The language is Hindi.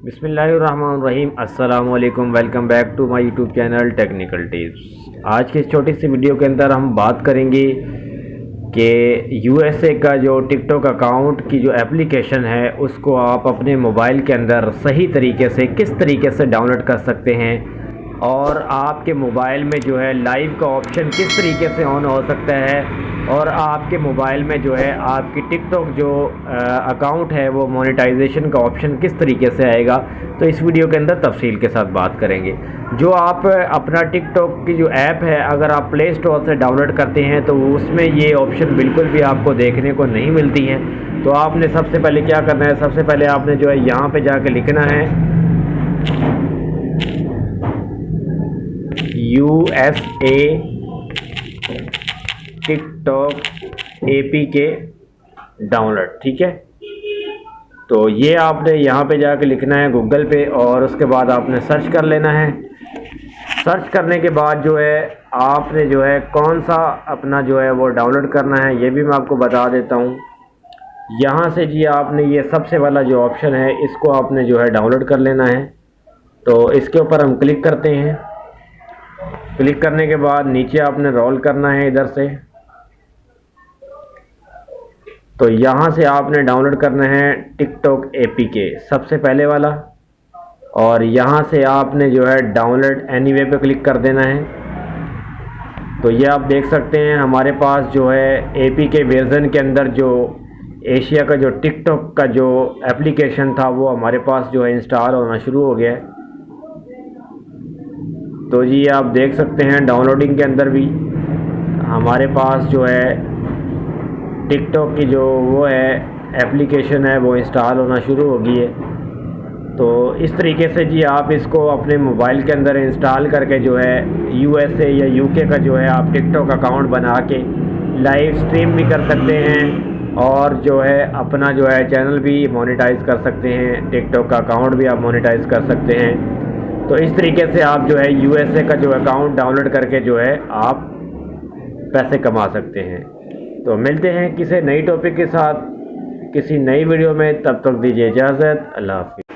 बिस्मिल्लाहिर्रहमानिर्रहीम। अस्सलामुअलैकुम। Welcome back to my YouTube channel technical tips. आज की इस छोटी सी वीडियो के अंदर हम बात करेंगे कि यूएसए का जो टिकटॉक अकाउंट की जो एप्लीकेशन है उसको आप अपने मोबाइल के अंदर सही तरीके से किस तरीके से डाउनलोड कर सकते हैं और आपके मोबाइल में जो है लाइव का ऑप्शन किस तरीके से ऑन हो सकता है और आपके मोबाइल में जो है आपकी टिकटॉक जो अकाउंट है वो मोनेटाइजेशन का ऑप्शन किस तरीके से आएगा। तो इस वीडियो के अंदर तफसील के साथ बात करेंगे। जो आप अपना टिकटॉक की जो ऐप है अगर आप प्ले स्टोर से डाउनलोड करते हैं तो उसमें ये ऑप्शन बिल्कुल भी आपको देखने को नहीं मिलती हैं। तो आपने सबसे पहले क्या करना है, सबसे पहले आपने जो है यहाँ पे जाके लिखना है USA टिकटॉक APK डाउनलोड। ठीक है, तो ये आपने यहाँ पे जाके लिखना है गूगल पे और उसके बाद आपने सर्च कर लेना है। सर्च करने के बाद जो है आपने जो है कौन सा अपना जो है वो डाउनलोड करना है ये भी मैं आपको बता देता हूँ। यहाँ से जी आपने ये सबसे वाला जो ऑप्शन है इसको आपने जो है डाउनलोड कर लेना है। तो इसके ऊपर हम क्लिक करते हैं। क्लिक करने के बाद नीचे आपने रोल करना है इधर से। तो यहाँ से आपने डाउनलोड करना है टिकटॉक APK सबसे पहले वाला और यहाँ से आपने जो है डाउनलोड एनीवे पे क्लिक कर देना है। तो ये आप देख सकते हैं हमारे पास जो है APK वर्जन के अंदर जो एशिया का जो टिकटॉक का जो एप्लीकेशन था वो हमारे पास जो है इंस्टॉल होना शुरू हो गया है। तो जी आप देख सकते हैं डाउनलोडिंग के अंदर भी हमारे पास जो है टिकटॉक की जो वो है एप्लीकेशन है वो इंस्टॉल होना शुरू हो गई है। तो इस तरीके से जी आप इसको अपने मोबाइल के अंदर इंस्टॉल करके जो है USA या UK का जो है आप टिकटॉक अकाउंट बना के लाइव स्ट्रीम भी कर सकते हैं और जो है अपना जो है चैनल भी मोनेटाइज कर सकते हैं, टिकटॉक का अकाउंट भी आप मोनेटाइज कर सकते हैं। तो इस तरीके से आप जो है USA का जो अकाउंट डाउनलोड करके जो है आप पैसे कमा सकते हैं। तो मिलते हैं किसी नई टॉपिक के साथ किसी नई वीडियो में, तब तक दीजिए इजाज़त। अल्लाह हाफ़िज़।